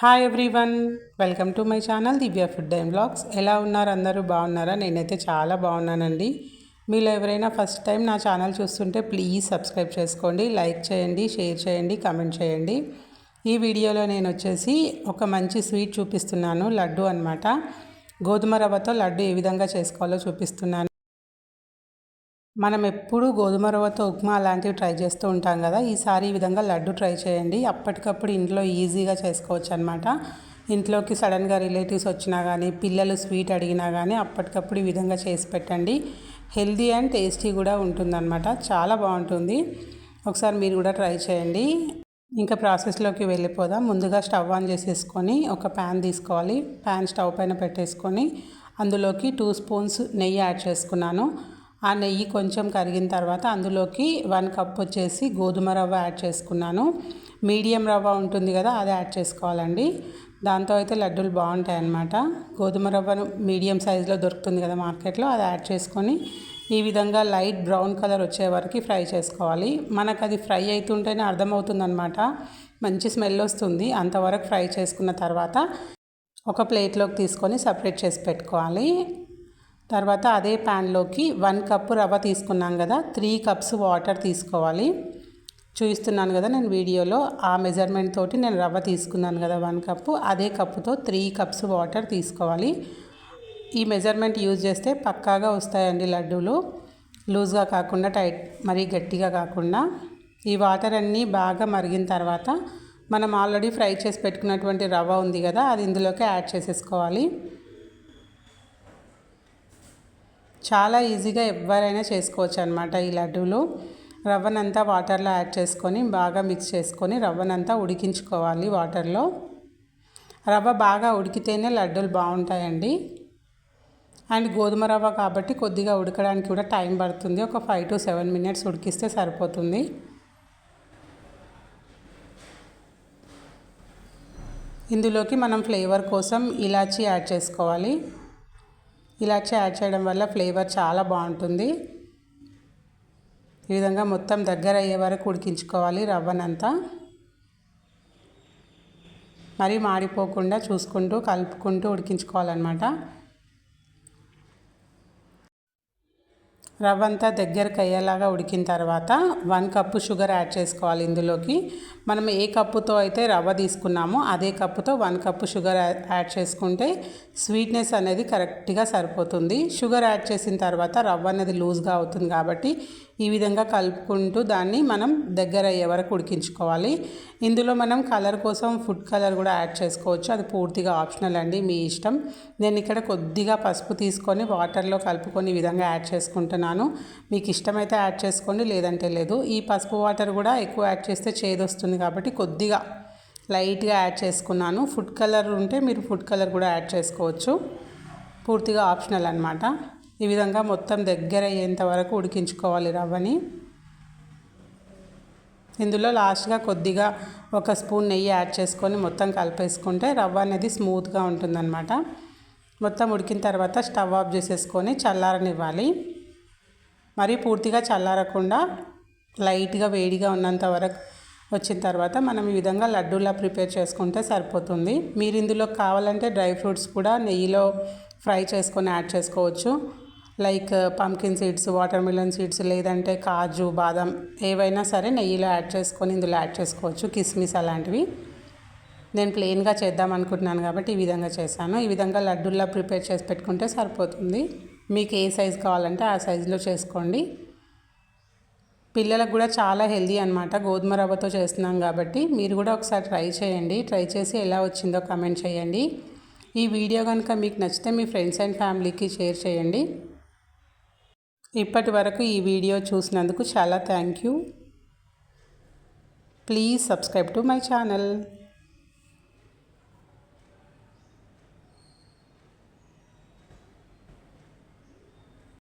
Hi everyone, welcome to my channel Divya food and blogs. ఎలా ఉన్నారు? అందరూ బాగున్నారా? నేనైతే చాలా బాగున్నానండి. మీలో ఎవరైనా ఫస్ట్ టైం నా ఛానల్ చూస్తుంటే ప్లీజ్ సబ్స్క్రైబ్ చేసుకోండి, లైక్ చేయండి, షేర్ చేయండి, కామెంట్ చేయండి. ఈ వీడియోలో నేను వచ్చేసి ఒక మంచి స్వీట్ చూపిస్తున్నాను, లడ్డు అన్నమాట. గోధుమ రవ్వతో లడ్డు ఏ విధంగా చేసుకోవాలో చూపిస్తున్నాను. మనం ఎప్పుడూ గోధుమ రవ్వతో ఉప్మా అలాంటివి ట్రై చేస్తూ ఉంటాం కదా. ఈసారి ఈ విధంగా లడ్డు ట్రై చేయండి. అప్పటికప్పుడు ఇంట్లో ఈజీగా చేసుకోవచ్చు అనమాట. ఇంట్లోకి సడన్గా రిలేటివ్స్ వచ్చినా కానీ, పిల్లలు స్వీట్ అడిగినా కానీ అప్పటికప్పుడు ఈ విధంగా చేసి పెట్టండి. హెల్దీ అండ్ టేస్టీ కూడా ఉంటుందన్నమాట. చాలా బాగుంటుంది. ఒకసారి మీరు కూడా ట్రై చేయండి. ఇంకా ప్రాసెస్లోకి వెళ్ళిపోదాం. ముందుగా స్టవ్ ఆన్ చేసేసుకొని ఒక ప్యాన్ తీసుకోవాలి. ప్యాన్ స్టవ్ పైన పెట్టేసుకొని అందులోకి 2 స్పూన్స్ నెయ్యి యాడ్ చేసుకున్నాను. ఆ నెయ్యి కొంచెం కరిగిన తర్వాత అందులోకి 1 కప్ వచ్చేసి గోధుమ రవ్వ యాడ్ చేసుకున్నాను. మీడియం రవ్వ ఉంటుంది కదా, అది యాడ్ చేసుకోవాలండి. దాంతో అయితే లడ్డూలు బాగుంటాయి అన్నమాట. గోధుమ రవ్వను మీడియం సైజులో దొరుకుతుంది కదా మార్కెట్లో, అది యాడ్ చేసుకొని ఈ విధంగా లైట్ బ్రౌన్ కలర్ వచ్చే వరకు ఫ్రై చేసుకోవాలి. మనకు అది ఫ్రై అవుతుంటేనే అర్థమవుతుంది అనమాట, మంచి స్మెల్ వస్తుంది. అంతవరకు ఫ్రై చేసుకున్న తర్వాత ఒక ప్లేట్లోకి తీసుకొని సపరేట్ చేసి పెట్టుకోవాలి. తర్వాత అదే ప్యాన్లోకి 1 కప్పు రవ్వ తీసుకున్నాం కదా, 3 కప్స్ వాటర్ తీసుకోవాలి. చూపిస్తున్నాను కదా నేను వీడియోలో, ఆ మెజర్మెంట్ తోటి నేను రవ్వ తీసుకున్నాను కదా 1 కప్పు, అదే కప్పుతో 3 కప్స్ వాటర్ తీసుకోవాలి. ఈ మెజర్మెంట్ యూజ్ చేస్తే పక్కాగా వస్తాయండి లడ్డూలు, లూజ్గా కాకుండా టైట్ మరీ గట్టిగా కాకుండా. ఈ వాటర్ అన్నీ బాగా మరిగిన తర్వాత మనం ఆల్రెడీ ఫ్రై చేసి పెట్టుకున్నటువంటి రవ్వ ఉంది కదా, అది ఇందులోకి యాడ్ చేసేసుకోవాలి. చాలా ఈజీగా ఎవరైనా చేసుకోవచ్చు అనమాట ఈ లడ్డూలు. రవ్వనంతా వాటర్లో యాడ్ చేసుకొని బాగా మిక్స్ చేసుకొని రవ్వనంతా ఉడికించుకోవాలి వాటర్లో. రవ్వ బాగా ఉడికితేనే లడ్డూలు బాగుంటాయండి. అండ్ గోధుమ రవ్వ కాబట్టి కొద్దిగా ఉడకడానికి కూడా టైం పడుతుంది. ఒక 5 to 7 minutes ఉడికిస్తే సరిపోతుంది. ఇందులోకి మనం ఫ్లేవర్ కోసం ఇలాచీ యాడ్ చేసుకోవాలి. ఇలాచీ యాడ్ చేయడం వల్ల ఫ్లేవర్ చాలా బాగుంటుంది. ఈ విధంగా మొత్తం దగ్గర అయ్యే వరకు ఉడికించుకోవాలి రవ్వనంతా. మరీ మాడిపోకుండా చూసుకుంటూ కలుపుకుంటూ ఉడికించుకోవాలన్నమాట. రవ్వ అంతా దగ్గరకు అయ్యేలాగా ఉడికిన తర్వాత 1 కప్పు షుగర్ యాడ్ చేసుకోవాలి ఇందులోకి. మనం ఏ కప్పుతో అయితే రవ్వ తీసుకున్నామో అదే కప్పుతో 1 కప్పు షుగర్ యాడ్ చేసుకుంటే స్వీట్నెస్ అనేది కరెక్ట్గా సరిపోతుంది. షుగర్ యాడ్ చేసిన తర్వాత రవ్వ అనేది లూజ్గా అవుతుంది కాబట్టి ఈ విధంగా కలుపుకుంటూ దాన్ని మనం దగ్గర అయ్యే వరకు ఉడికించుకోవాలి. ఇందులో మనం కలర్ కోసం ఫుడ్ కలర్ కూడా యాడ్ చేసుకోవచ్చు, అది పూర్తిగా ఆప్షనల్ అండి, మీ ఇష్టం. నేను ఇక్కడ కొద్దిగా పసుపు తీసుకొని వాటర్లో కలుపుకొని ఈ విధంగా యాడ్ చేసుకుంటున్నాను. మీకు ఇష్టమైతే యాడ్ చేసుకోండి, లేదంటే లేదు. ఈ పసుపు వాటర్ కూడా ఎక్కువ యాడ్ చేస్తే చేదు వస్తుంది కాబట్టి కొద్దిగా లైట్గా యాడ్ చేసుకున్నాను. ఫుడ్ కలర్ ఉంటే మీరు ఫుడ్ కలర్ కూడా యాడ్ చేసుకోవచ్చు, పూర్తిగా ఆప్షనల్ అన్నమాట. ఈ విధంగా మొత్తం దగ్గర అయ్యేంత వరకు ఉడికించుకోవాలి రవ్వని. ఇందులో లాస్ట్గా కొద్దిగా 1 స్పూన్ నెయ్యి యాడ్ చేసుకొని మొత్తం కలిపేసుకుంటే రవ్వ అనేది స్మూత్గా ఉంటుందన్నమాట. మొత్తం ఉడికిన తర్వాత స్టవ్ ఆఫ్ చేసేసుకొని చల్లారనివ్వాలి. మరీ పూర్తిగా చల్లారకుండా లైట్గా వేడిగా ఉన్నంత వరకు వచ్చిన తర్వాత మనం ఈ విధంగా లడ్డూలా ప్రిపేర్ చేసుకుంటే సరిపోతుంది. మీరు ఇందులో కావాలంటే డ్రై ఫ్రూట్స్ కూడా నెయ్యిలో ఫ్రై చేసుకొని యాడ్ చేసుకోవచ్చు. Like pumpkin seeds, water melon seeds, లేదంటే కాజు, బాదం ఏవైనా సరే నెయ్యిలో యాడ్ చేసుకొని ఇందులో యాడ్ చేసుకోవచ్చు, కిస్మిస్ అలాంటివి. నేను ప్లెయిన్గా చేద్దాం అనుకుంటున్నాను కాబట్టి ఈ విధంగా చేశాను. ఈ విధంగా లడ్డూలా ప్రిపేర్ చేసి పెట్టుకుంటే సరిపోతుంది. మీకు ఏ సైజు కావాలంటే ఆ సైజులో చేసుకోండి. పిల్లలకు కూడా చాలా హెల్దీ అనమాట, గోధుమ రవ్వతో చేస్తున్నాం కాబట్టి మీరు కూడా ఒకసారి ట్రై చేయండి. ట్రై చేసి ఎలా వచ్చిందో కామెంట్ చేయండి. ఈ వీడియో కనుక మీకు నచ్చితే మీ ఫ్రెండ్స్ అండ్ ఫ్యామిలీకి షేర్ చేయండి. ఇప్పటి వరకు ఈ వీడియో చూసినందుకు చాలా thank you. Please subscribe to my channel.